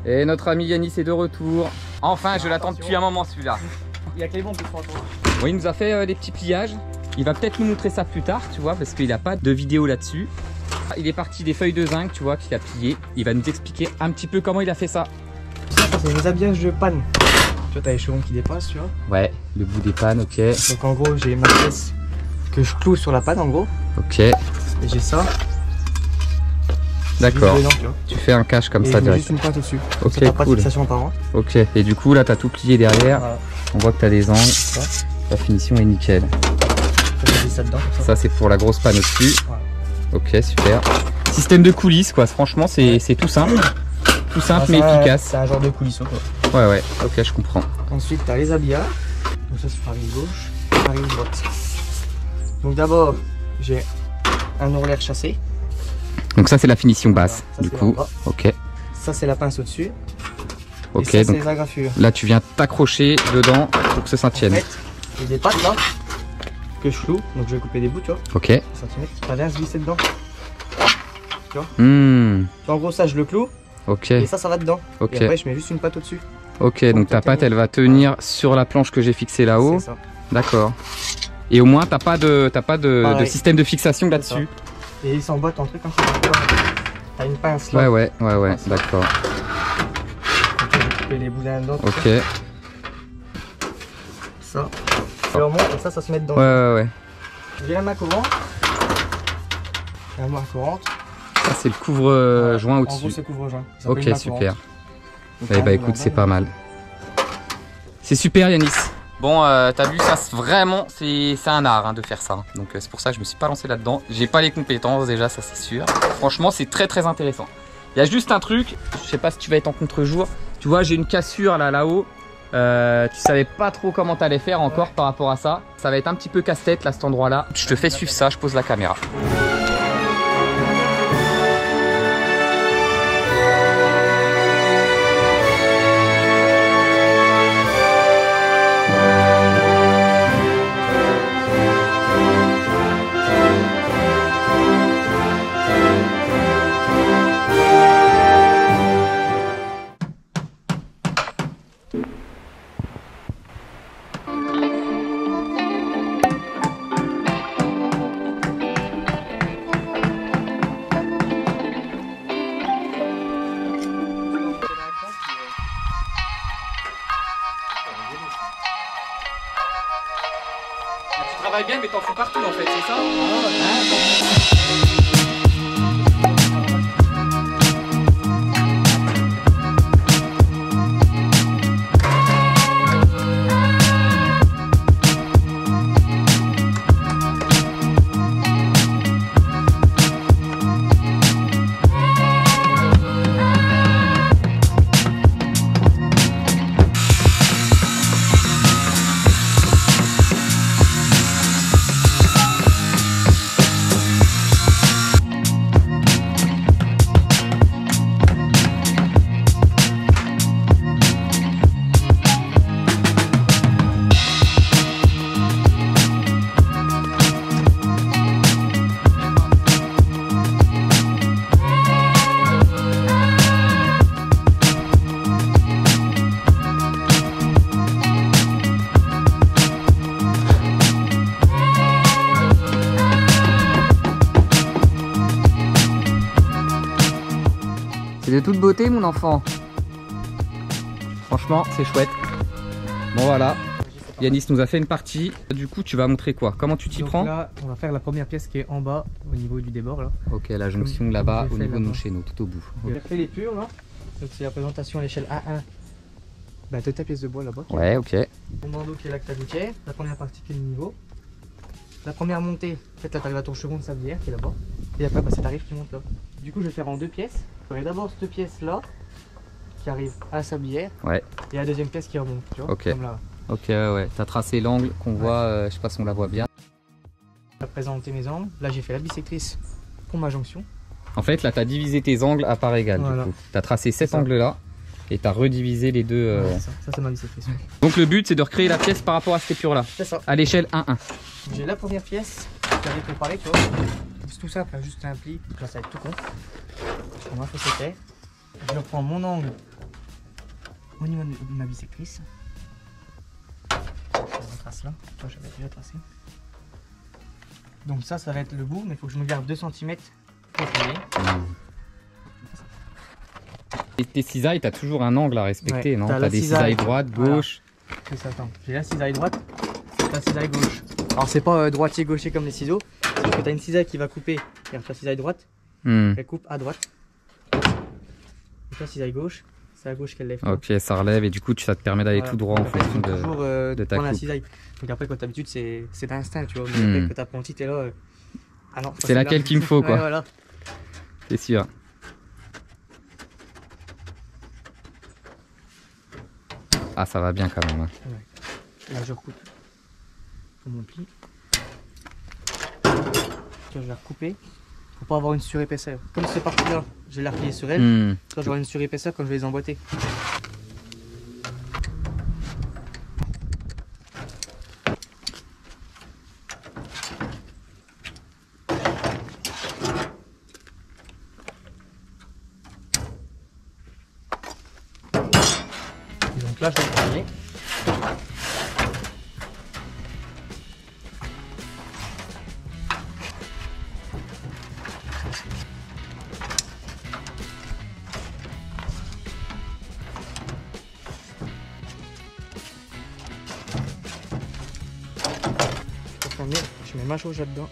Et notre ami Yanis est de retour. Enfin, je l'attends depuis un moment celui-là. Il y a que les bons qui sont à toi. Oui, il nous a fait des petits pliages. Il va peut-être nous montrer ça plus tard, tu vois, parce qu'il n'a pas de vidéo là-dessus. Il est parti des feuilles de zinc, tu vois, qu'il a plié. Il va nous expliquer un petit peu comment il a fait ça. Ça, c'est les habillages de panne. Tu vois, t'as les chevrons qui dépassent, tu vois. Ouais, le bout des pannes, ok. Donc en gros, j'ai ma pièce que je cloue sur la panne, en gros. Ok. Et j'ai ça. D'accord. Juste dedans, tu vois. Tu fais un cache comme Et ça je mets direct. juste une pointe au-dessus. Ok, Ça, t'as pas de cool. fixation apparente. Ok. Et du coup, là, t'as tout plié derrière. Voilà. On voit que t'as des angles. La finition est nickel. Ça, j'ai ça dedans, comme ça. Ça, c'est pour la grosse panne au-dessus. Voilà. Ok, super. Système de coulisses, quoi. Franchement, c'est tout simple. Tout simple, mais efficace. C'est un genre de coulisseau, quoi. Ouais, ouais. Ok, je comprends. Ensuite, tu as les habillages. Donc ça, c'est par rive gauche, par rive droite. Donc d'abord, j'ai un ourlère chassé. Donc ça, c'est la finition basse, Ça, du c'est coup. en bas. Ok. Ça, c'est la pince au-dessus. Ok, et ça, c'est donc les agrafures. là, tu viens t'accrocher dedans pour que ça En tienne. fait, j'ai des pattes là que je cloue. Donc je vais couper des bouts, tu vois. Ok. Centimètres. Ça vient se glisser dedans. Hmm. En gros, ça, je le cloue. Ok. Et ça va dedans. Ok. Et après, je mets juste une patte au-dessus. Ok, donc ta patte, elle va tenir sur la planche que j'ai fixée là-haut. C'est ça. D'accord. Et au moins, t'as pas de Pareil. système de fixation C'est ça. là-dessus. Et ils s'emboîtent en truc comme ça. T'as une pince là. Ouais, d'accord. Donc, je vais couper les boudins dedans. Ok. Ça. Je leur montre et ça se met dedans. Ouais. J'ai la main courante. La main courante. Ça, c'est le couvre-joint En gros, au-dessus. c'est couvre-joint. Ça s'appelle Ok, une main super. courante. Donc, Eh en bah haut, écoute, là-bas, c'est pas mal. C'est super, Yanis. Bon, t'as vu, ça vraiment, c'est un art hein, de faire ça. Donc c'est pour ça que je me suis pas lancé là-dedans. J'ai pas les compétences déjà, ça c'est sûr. Franchement, c'est très intéressant. Il y a juste un truc, je sais pas si tu vas être en contre-jour. Tu vois, j'ai une cassure là-haut. Tu savais pas trop comment t'allais faire encore par rapport à ça. Ça va être un petit peu casse-tête là, cet endroit-là. Je te fais suivre ça, je pose la caméra. Tu travailles bien, mais t'en fous partout en fait, c'est ça? C'est de toute beauté mon enfant. Franchement c'est chouette. Bon voilà, Yanis nous a fait une partie. Du coup tu vas montrer quoi? Comment tu t'y prends? Là, on va faire la première pièce qui est en bas au niveau du débord là. Ok, la jonction Comme là-bas j'ai au fait niveau de nos là-bas. chez nous, tout au bout. J'ai fait les purs là. Donc c'est la présentation à l'échelle A1. Bah, de ta pièce de bois là-bas. Ouais, ok. Ton bandeau qui est là que t'as gouttière. La première partie qui est le niveau. La première montée, en fait là t'arrives à ton chevron de sablière qui est là-bas. Et après bah, c'est tarif qui monte là. Du coup je vais faire en deux pièces. J'aurai d'abord cette pièce là qui arrive à la sablière. Ouais. Et la deuxième pièce qui remonte, tu vois. Ok. Comme là. Ok, ouais. T'as tracé l'angle qu'on voit, je sais pas si on la voit bien. Je vais présenter mes angles. Là j'ai fait la bisectrice pour ma jonction. En fait, là, t'as divisé tes angles à part égale, Voilà. du coup. T'as tracé cet ça. angle-là et t'as redivisé les deux. Ouais, ça c'est ma bisectrice. Donc le but, c'est de recréer la pièce par rapport à cette épure-là, C'est ça. à l'échelle 1-1. J'ai la première pièce que j'avais préparée, tu vois. C'est tout simple, hein, juste un pli. Donc là, ça va être tout con. Je prends ma fausseté. Je reprends mon angle au niveau de ma bisectrice. Je retrace là, toi j'avais déjà tracé. Donc ça va être le bout, mais il faut que je me garde 2 cm pour plier. Et tes cisailles, t'as toujours un angle à respecter, Ouais, non? t'as T'as des cisailles droite, voilà. gauche. C'est ça, attends. J'ai la cisaille droite, c'est la cisaille gauche. Alors c'est pas droitier-gaucher comme les ciseaux, c'est que t'as une cisaille qui va couper. Regarde, ta cisaille droite, elle coupe à droite. Et ta cisaille gauche, c'est à gauche qu'elle lève. Ok, ça relève et du coup ça te permet d'aller tout droit en fonction de, toujours, de ta prendre la coupe. cisaille. Donc après, quand d'habitude, c'est d'instinct, tu vois. Mais après, quand t'apprenti, t'es là. Ah non, c'est laquelle qu'il me faut, quoi. Ouais, voilà. C'est sûr. Ah, ça va bien quand même. Hein. Ouais. Là, je recoupe pour mon pli. Tu vois, je vais recouper pour pas avoir une surépaisseur. Comme c'est parti là, je vais la replier sur elle. Quand j'aurai une surépaisseur quand je vais les emboîter. Et donc là, je vais le plier. Je mets ma jauge là-dedans.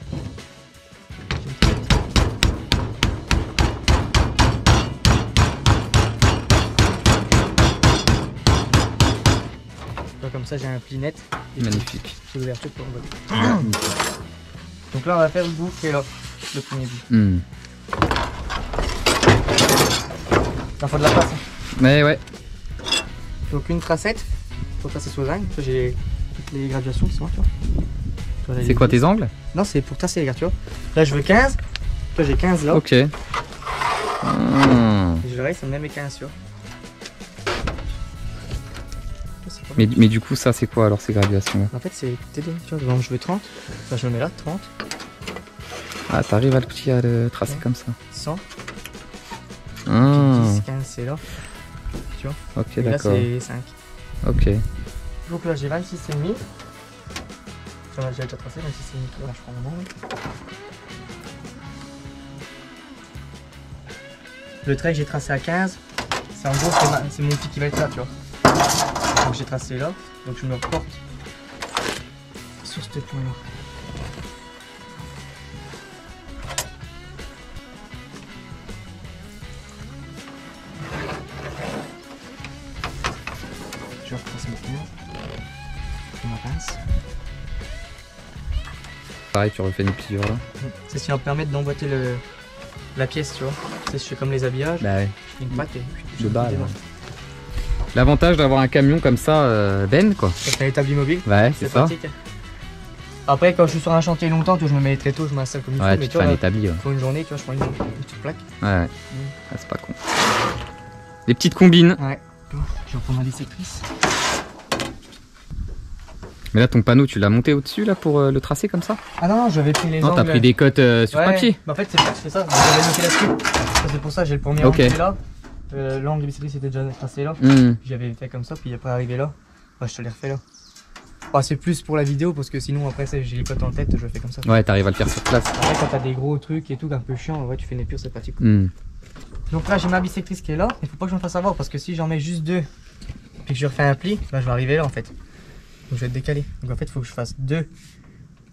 Comme ça j'ai un pli net. Magnifique. C'est l'ouverture pour envoyer. Donc là on va faire le bout qui est là, le premier bout. Il faut de la place. Hein. Mais ouais. Donc une tracette, faut tracer sous zinc. J'ai toutes les graduations qui sont là, tu vois. C'est quoi tes angles? Non, c'est pour tracer les gars, tu vois. Là je veux 15, là j'ai 15 là. Ok. Et je verrai, ça me met mes 15, tu vois. Mais du coup, ça c'est quoi alors ces graduations là? En fait, c'est TD, tu vois. Donc je veux 30, là je le mets là, 30. Ah, t'arrives à le tracer ouais. Comme ça. 100. 10, 15, c'est là. Tu vois. Ok, d'accord. Là c'est 5. Ok. Donc là j'ai 26,5. J'ai déjà tracé 26,5. Là je prends mon angle. Le trait que j'ai tracé à 15, c'est en gros c'est mon pied qui va être là, tu vois. Donc j'ai tracé là, donc je me reporte sur ce point là. Je vais retracer le 15. Je ma pince. Pareil, tu refais une pliure là. C'est ce qui va me permettre d'emboîter la pièce, tu vois. C'est je fais comme les habillages. Bah ouais. Je fais une patte et de balle. L'avantage d'avoir un camion comme ça, Ben quoi. C'est un établi mobile. Ouais, c'est ça. Pratique. Après, quand je suis sur un chantier longtemps, tu vois, je me mets très tôt, je m'installe comme il faut. Ouais, mais tu fais un établi. Pour une journée, tu vois, je prends une petite plaque. Ouais, ah, c'est pas con. Des petites combines. Ouais. Je reprends ma dissectrice. Mais là, ton panneau, tu l'as monté au-dessus là pour le tracer comme ça? Ah non, j'avais pris les angles. Non, t'as pris des cotes sur papier. Bah en fait, c'est pour ça que je fais ça. J'avais noté là-dessus. C'est pour ça que j'ai le premier angle qui est là. L'angle de bisectrice était déjà tracé là. J'avais fait comme ça, puis après arrivé là. Bah, je te l'ai refait là. Bah, c'est plus pour la vidéo parce que sinon après j'ai les cotes en tête, je le fais comme ça. Ouais, t'arrives à le faire sur place. Après quand t'as des gros trucs et tout un peu chiant, ouais, tu fais une épure, c'est pratique. Donc là j'ai ma bisectrice qui est là, il faut pas que je me fasse avoir parce que si j'en mets juste 2 puis que je refais un pli, bah, je vais arriver là en fait. Donc je vais être décalé. Donc en fait il faut que je fasse 2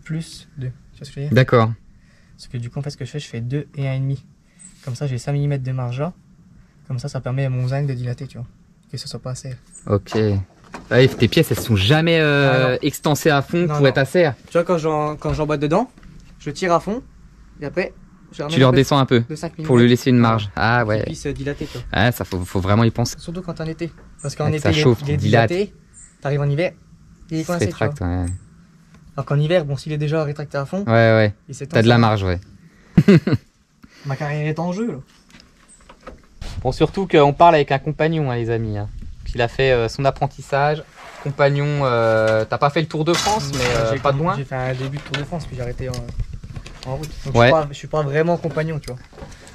plus 2. Tu vois ce que je veux dire? D'accord. Parce que du coup en fait ce que je fais 2 et 1,5. Comme ça j'ai 5 mm de marge là. Comme ça permet à mon zinc de dilater, tu vois. Que ce soit pas à serre. Ok. Ouais, tes pièces elles sont jamais extensées à fond pour être à serre. Tu vois quand j'emboîte dedans, je tire à fond et après tu le redescends un peu pour lui laisser une marge. Ah ouais. Qu'il puisse dilater quoi. Ah ça faut vraiment y penser. Surtout quand t'es en été. Parce qu'en été ça chauffe, il est dilaté, t'arrives en hiver, il est coincé. Rétracte, ouais. Alors qu'en hiver, bon s'il est déjà rétracté à fond. Ouais. T'as de la marge, ouais. Ma carrière est en jeu là. Bon, surtout qu'on parle avec un compagnon, hein, les amis. Hein. Il a fait son apprentissage. Compagnon, t'as pas fait le Tour de France, mais pas de loin. J'ai fait un début de Tour de France, puis j'ai arrêté en route. Donc ouais. je suis pas vraiment compagnon, tu vois.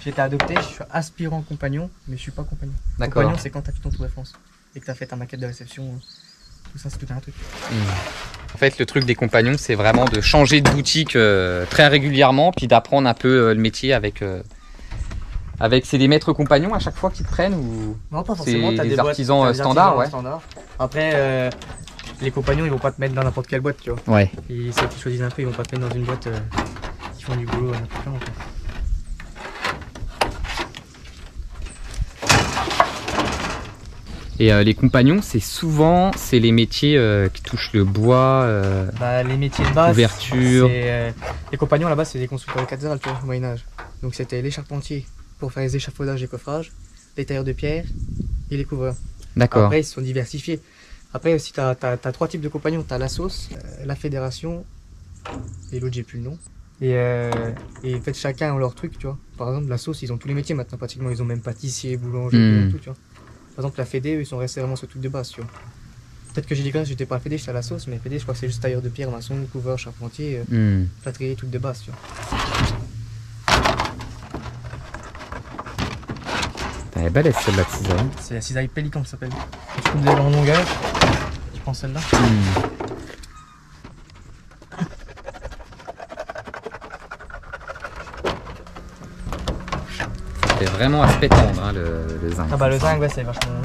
J'ai été adopté, je suis aspirant compagnon, mais je suis pas compagnon. D'accord. Compagnon, c'est quand t'as fait ton Tour de France. et que tu as fait ta maquette de réception, tout ça c'est tout un truc. En fait, le truc des compagnons, c'est vraiment de changer de boutique très régulièrement, puis d'apprendre un peu le métier avec. C'est des maîtres compagnons à chaque fois qu'ils te prennent ou Non, pas forcément. c'est T'as des boîtes, artisans t'as des standards, artisans standards. Après, les compagnons, ils vont pas te mettre dans n'importe quelle boîte, tu vois. Ouais. Et ceux qui choisissent un peu, ils vont pas te mettre dans une boîte qui font du boulot n'importe comment. Et les compagnons, c'est les métiers qui touchent le bois, Les métiers de base, couverture. Les compagnons là-bas, c'est des constructeurs de cathédrales, tu vois, au Moyen-Âge. Donc c'était les charpentiers pour faire les échafaudages et coffrages, les tailleurs de pierre et les couvreurs. D'accord. Après, ils se sont diversifiés. Après aussi, tu as 3 types de compagnons. Tu as la sauce, la fédération, et l'autre, j'ai plus le nom. Et en fait, chacun a leur truc, tu vois. Par exemple, la sauce, ils ont tous les métiers maintenant, pratiquement. Ils ont même pâtissier, boulanger, ils ont tout, tu vois. Par exemple, la Fédé, eux, ils sont restés vraiment sur le truc de base, tu vois. Peut-être que j'ai dit que j'étais pas Fédé, j'étais à la sauce, mais Fédé, je crois que c'est juste tailleur de pierre, maçon, couvreur, charpentier, plâtrier, truc de base, tu vois. Elle est balèze celle-là de cisaille. C'est la cisaille Pélican, ça s'appelle. Tu coupes des en longueur, tu prends celle-là. C'est vraiment aspect tendre, hein, le zinc. Ah bah le zinc, ouais, c'est vachement...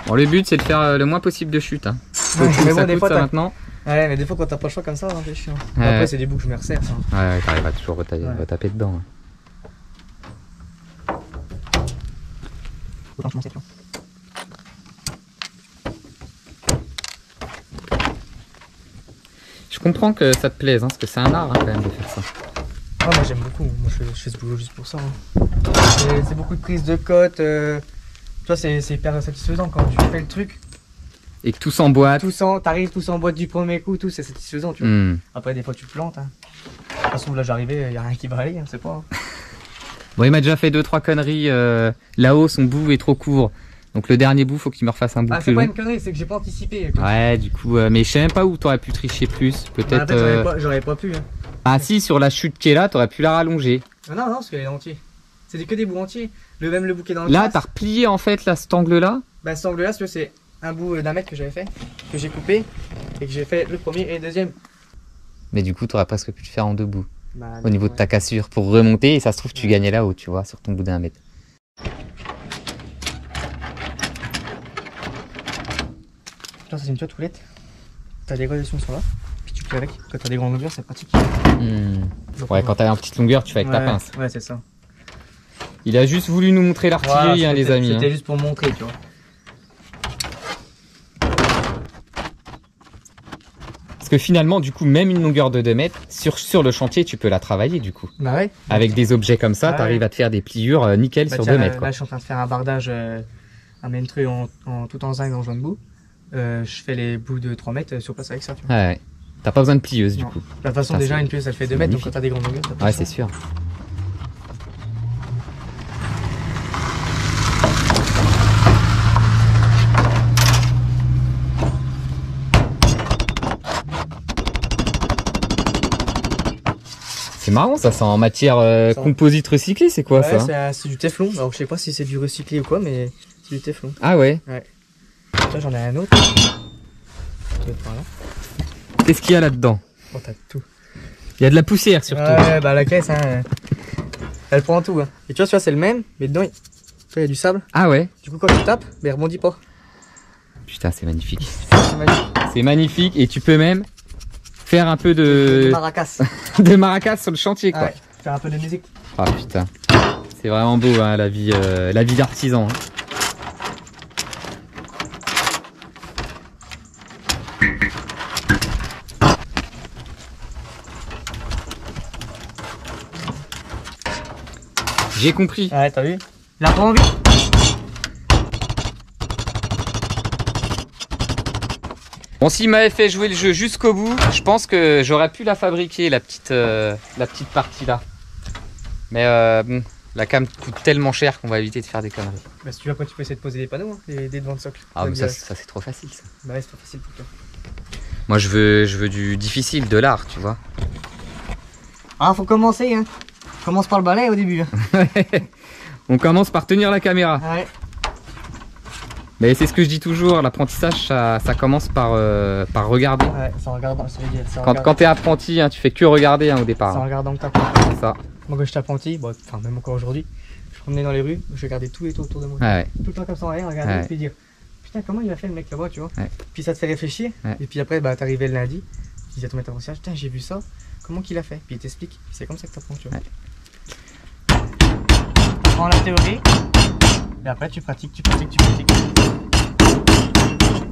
Bon, le but, c'est de faire le moins possible de chute. Hein. Ouais, mais bon, ça des coûte fois, ça maintenant. Ouais, mais des fois, quand t'as pas le choix comme ça, hein, c'est chiant. Ouais. Après, c'est des bouts que je me resserre, ça. Ouais, t'arrives à toujours retaper dedans. Je comprends que ça te plaise, hein, parce que c'est un art hein, quand même de faire ça. Ah, moi j'aime beaucoup, moi je fais ce boulot juste pour ça. Hein. C'est beaucoup de prise de cote, tu vois, c'est hyper satisfaisant quand tu fais le truc. Et que tout s'emboîte. T'arrives tous en boîte du premier coup, tout, c'est satisfaisant, tu vois. Après, des fois tu te plantes. Hein. De toute façon, là j'arrivais, y a rien qui va aller, hein, c'est pas. Hein. Bon, il m'a déjà fait 2-3 conneries. Là-haut, son bout est trop court. Donc le dernier bout, faut qu'il me refasse un bout plus long. C'est pas une connerie, c'est que j'ai pas anticipé. Ouais, du coup, mais je sais même pas où t'aurais pu tricher plus. Peut-être. J'aurais pas pu. Hein. Ah si, sur la chute qui est là, t'aurais pu la rallonger. Non, parce qu'elle est entière. C'était que des bouts entiers. Même le bouquet dans le là, t'as replié en fait là, cet angle-là. Bah cet angle-là, c'est un bout d'1 mètre que j'avais fait, que j'ai coupé et que j'ai fait le premier et le deuxième. Mais du coup, t'aurais presque pu le faire en 2 bouts. Bah, au niveau de ta cassure pour remonter et ça se trouve tu gagnais là-haut, tu vois, sur ton bout d'1 mètre. Là, c'est une toile toilette. T'as des gradations sur là, puis tu plies avec. Quand t'as des grandes longueurs, c'est pratique. Ouais, quand t'as une petite longueur, tu fais avec ta pince. Ouais, c'est ça. Il a juste voulu nous montrer l'artillerie, voilà, les amis. C'était juste pour montrer, tu vois. Parce que finalement, du coup, même une longueur de 2 mètres, sur le chantier, tu peux la travailler, du coup. Bah ouais. Avec des objets comme ça, t'arrives à te faire des pliures nickel sur 2 mètres. Quoi. Là, je suis en train de faire un bardage, un main-treu tout en zinc en joint de bout. Je fais les bouts de 3 mètres sur place avec ça, tu vois. Ouais. T'as pas besoin de plieuse, du coup. De toute façon, déjà, une pieuse, elle fait 2 mètres, donc quand t'as des grandes longueurs, t'as pas ouais, c'est sûr. C'est marrant ça, c'est en matière composite recyclée, c'est quoi ça? C'est du téflon, alors je sais pas si c'est du recyclé ou quoi, mais c'est du téflon. Ah ouais? Ouais. Là j'en ai un autre. Qu'est-ce qu'il y a là-dedans? Oh, t'as tout. Il y a de la poussière surtout. Ouais, bah la caisse, hein, elle prend tout. Hein. Et tu vois, c'est le même, mais dedans, il y a du sable. Ah ouais? Du coup, quand tu tapes, il rebondit pas. Putain, c'est magnifique. C'est magnifique. C'est magnifique et tu peux même faire un peu de maracas. de maracas sur le chantier quoi. Ouais, faire un peu de musique. Ah putain, c'est vraiment beau hein, la vie d'artisan. Hein. J'ai compris. Ouais, t'as vu? Il a pas envie. Bon, s'il m'avait fait jouer le jeu jusqu'au bout, je pense que j'aurais pu la fabriquer, la petite partie là. Mais bon, la cam coûte tellement cher qu'on va éviter de faire des conneries. Bah si tu veux, après tu peux essayer de poser des panneaux, hein, des devants de socle. Ah mais ça c'est trop facile ça. Bah ouais, c'est trop facile pour toi. Moi je veux du difficile, de l'art, tu vois. Ah, faut commencer, hein. Commence par le balai au début. Hein. On commence par tenir la caméra. Ouais. Mais c'est ce que je dis toujours, l'apprentissage ça commence par regarder. Ouais, c'est en regardant, ça veut dire. Quand t'es apprenti, hein, tu fais que regarder hein, au départ. C'est en regardant que t'apprends. C'est ça. Moi quand j'étais apprenti, bon, enfin même encore aujourd'hui, je promenais dans les rues, je regardais tout et tout autour de moi. Ouais. Tout le temps comme ça en l'air, regarder Ouais. et puis dire putain comment il a fait le mec là-bas, tu vois. Ouais. Puis ça te fait réfléchir. Ouais. Et puis après bah t'arrivais le lundi, tu dis à ton maître d'apprentissage, putain j'ai vu ça, comment qu'il a fait. Puis il t'explique, c'est comme ça que t'apprends, tu vois. Ouais. Tu prends la théorie, et après tu pratiques.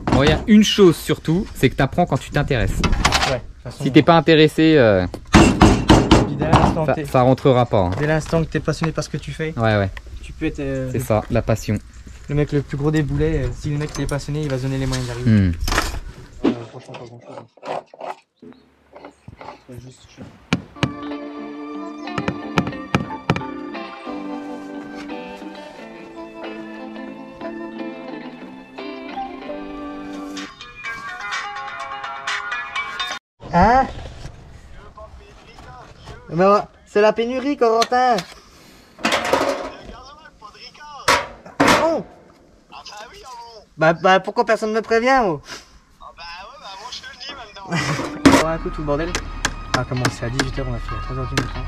Bon, il y a une chose surtout, c'est que t'apprends quand tu t'intéresses. Ouais, de toute façon, Si t'es pas intéressé, puis dès l'instant que ça rentrera pas. Hein. dès l'instant que t'es passionné par ce que tu fais, Ouais. tu peux être C'est ça, la passion. le mec le plus gros des boulets. Si le mec il est passionné, il va se donner les moyens d'y arriver. Franchement, pas grand chose. Juste... Hein? Ben, c'est la pénurie, Corentin. Bon. Enfin oui, bon. Bah pourquoi personne ne me prévient, oh? Ah bah ouais, bah moi je te le dis maintenant. On va un coup tout le bordel. On a commencé à 18h, on a fini à 3h du matin.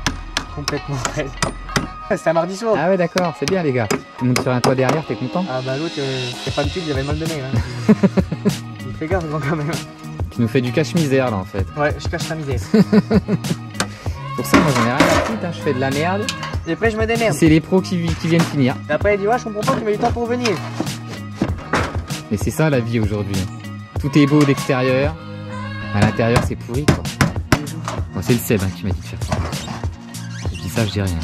Complètement raide. C'était un mardi soir. Ah ouais d'accord, c'est bien les gars. Tu montes sur un toit derrière, t'es content? Ah bah l'autre, c'était pas habitude, il avait mal de nez. Hein. Il fait gaffe grand quand même. Tu nous fais du cache-misère là en fait. Ouais, je cache la misère. Pour ça moi j'en ai rien à foutre, hein. Je fais de la merde. Et après je me démerde. C'est les pros qui viennent finir. Et après il dit ouais je comprends pas, tu mets du temps pour venir. Mais c'est ça la vie aujourd'hui. Tout est beau d'extérieur. À l'intérieur c'est pourri quoi. Bon, c'est le Seb hein, qui m'a dit de faire ça. Je dis ça, je dis rien.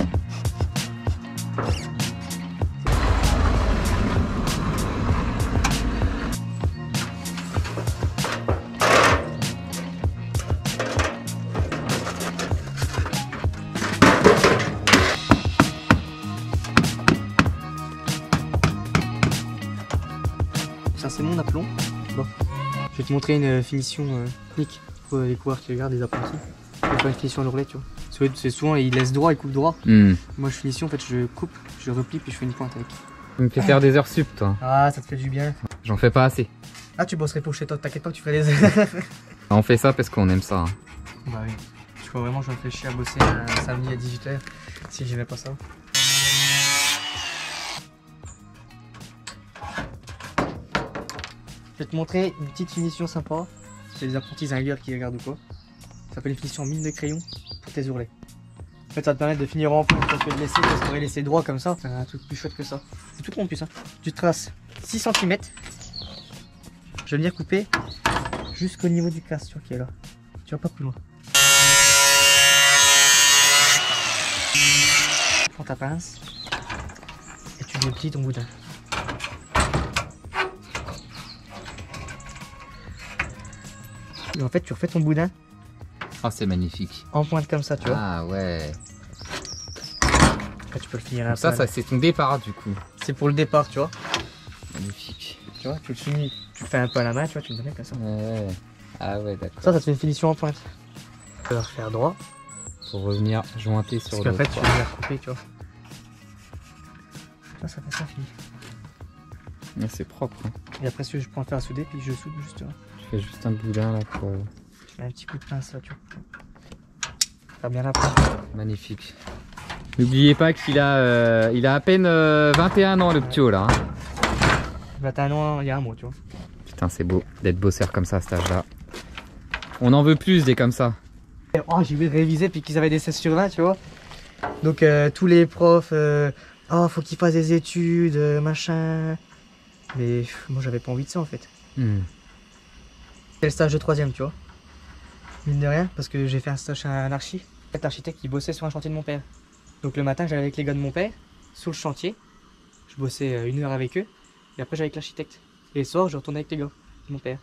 Ça c'est mon aplomb. Bon. Je vais te montrer une finition clic pour les coureurs qui regardent, les apprentis. Je vais faire une finition à l'ourlet, tu vois. C'est souvent ils laissent droit, ils coupent droit. Moi je finition en fait, je coupe, je replie puis je fais une pointe avec. Tu me fais faire des heures sup toi. Ah ça te fait du bien. J'en fais pas assez. Ah tu bosserais pour chez toi, t'inquiète pas que tu ferais des heures. On fait ça parce qu'on aime ça. Hein. Bah oui. Je crois vraiment que je réfléchis à bosser un samedi à 18h si j'aimais pas ça. Je vais te montrer une petite finition sympa. C'est les apprentis zingueurs qui regardent ou quoi. Ça s'appelle une finition en mine de crayon pour tes ourlets. En fait ça te permet de finir en pointe parce que de laisser, parce qu'on aurait laissé droit comme ça. C'est un truc plus chouette que ça. C'est tout rond plus hein. Tu traces 6 cm. Je vais venir couper jusqu'au niveau du casse, tu vois qui est là. Tu vas pas plus loin. Tu prends ta pince et tu déplies ton boudin. Et en fait tu refais ton boudin Ah c'est magnifique. en pointe comme ça, tu vois. Ah ouais. Après tu peux le finir un peu. Ça c'est ton départ du coup. C'est pour le départ, tu vois. Magnifique. Tu vois, tu le finis, tu le fais un peu à la main, tu vois, tu le mets comme ça. Ouais. Ah ouais d'accord. Ça te fait une finition en pointe. Tu peux le refaire droit, Pour revenir jointer sur parce le. qu'en fait tu vas le recouper, tu vois. Ça fait ça fini. Ouais, c'est propre. Hein. Et après je prends un fer à souder, puis je soude juste, tu vois. Je fais juste un boudin là pour. Je mets un petit coup de pince là, tu vois. Faire bien la pointe. Magnifique. N'oubliez pas qu'il a, il a à peine 21 ans le ptio là. Hein. 21 ans, il y a un mois, tu vois. Putain c'est beau d'être bosseur comme ça à cet âge là. On en veut plus des comme ça. Oh, j'ai oublié de réviser puis qu'ils avaient des 16 sur 20, tu vois. Donc tous les profs, oh faut qu'ils fassent des études, machin. Mais moi j'avais pas envie de ça en fait. C'est le stage de 3ème, tu vois. Mine de rien, parce que j'ai fait un stage chez un archi. Cet architecte qui bossait sur un chantier de mon père. Donc le matin j'allais avec les gars de mon père, sur le chantier. Je bossais 1 heure avec eux. Et après j'allais avec l'architecte. Et le soir je retournais avec les gars de mon père.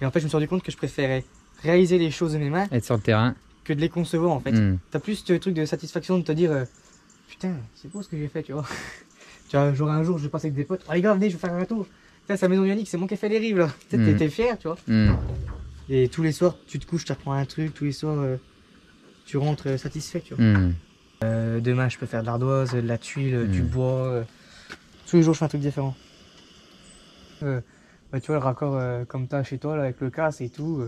Et en fait je me suis rendu compte que je préférais réaliser les choses de mes mains Être sur le terrain. que de les concevoir en fait. T'as plus ce truc de satisfaction de te dire putain c'est beau ce que j'ai fait, tu vois. Tu vois, genre un jour je vais passer avec des potes, oh les gars venez je vais faire un tour. Putain c'est la maison Yannick, c'est moi qui ai fait les rives là. T'es fier, tu vois. Et tous les soirs tu te couches, tu apprends un truc, tous les soirs tu rentres satisfait, tu vois. Demain je peux faire de l'ardoise, de la tuile, du bois. Tous les jours je fais un truc différent. Bah, tu vois le raccord comme t'as chez toi là, avec le casse et tout,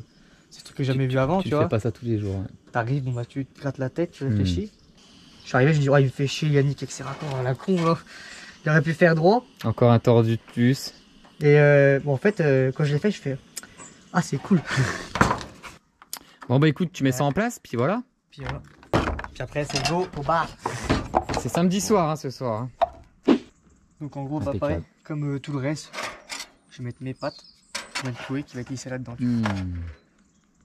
c'est un truc que j'ai jamais vu avant, tu Tu vois. fais pas ça tous les jours. Ouais. T'arrives, bon bah tu te grattes la tête, tu réfléchis. Je suis arrivé, je me dis ouais il me fait chier Yannick avec ses raccords à la con là. Il aurait pu faire droit. Encore un tordu de plus. Et bon en fait quand je l'ai fait je fais ah c'est cool. Bon bah écoute, tu mets ça en place, puis voilà. Puis voilà. Puis après c'est go au bar. C'est samedi soir hein, ce soir. Hein. Donc en gros Impeccable. pareil, comme tout le reste, je vais mettre mes pattes, je vais mettre Chloé qui va glisser là-dedans.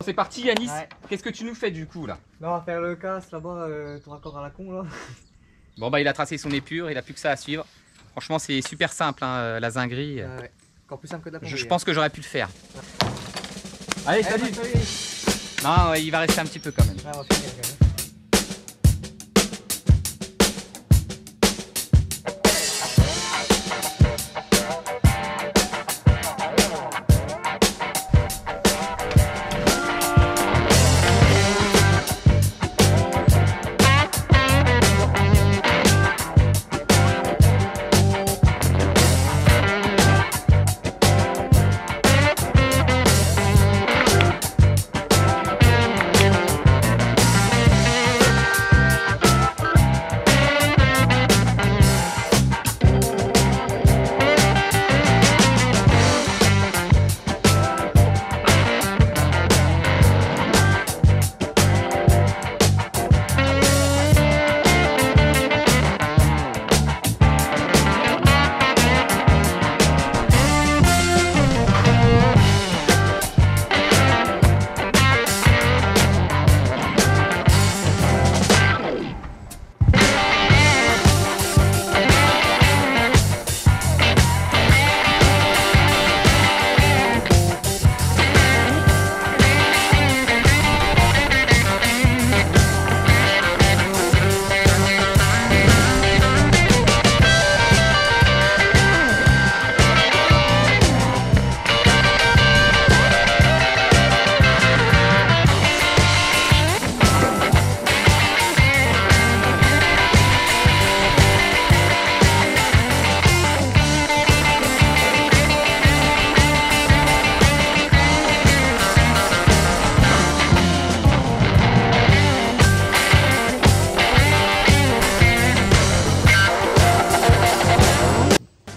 C'est parti Yanis, Ouais. qu'est-ce que tu nous fais du coup là? Là on va faire le casse là-bas, ton raccord à la con là. Bon bah il a tracé son épure, il a plus que ça à suivre. Franchement c'est super simple hein, la zinguerie. Ouais. Encore plus simple que d'apprendre. Je pense que j'aurais pu le faire. Allez salut. Non ouais, il va rester un petit peu quand même. Ouais, on va finir, quand même.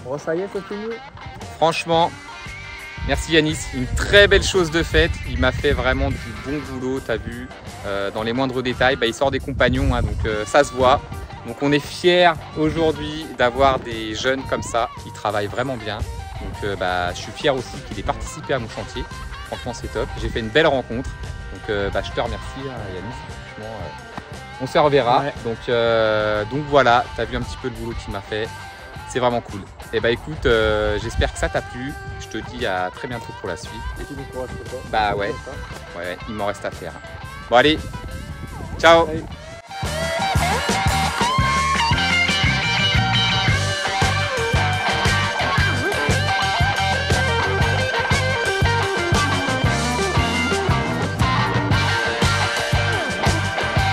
Bon ça y est, c'est fini. Franchement, merci Yanis, une très belle chose de faite. Il m'a fait vraiment du bon boulot, t'as vu, dans les moindres détails. Bah, il sort des compagnons, hein, donc ça se voit. Donc on est fiers aujourd'hui d'avoir des jeunes comme ça qui travaillent vraiment bien. Donc bah, je suis fier aussi qu'il ait participé à mon chantier. Franchement c'est top. J'ai fait une belle rencontre. Donc bah, je te remercie hein, Yanis. Franchement, on se reverra. Ouais. Donc voilà, tu as vu un petit peu le boulot qu'il m'a fait. C'est vraiment cool. Et bah écoute, j'espère que ça t'a plu. Je te dis à très bientôt pour la suite. Bah ouais, ouais, il m'en reste à faire. Bon allez, ciao. Salut.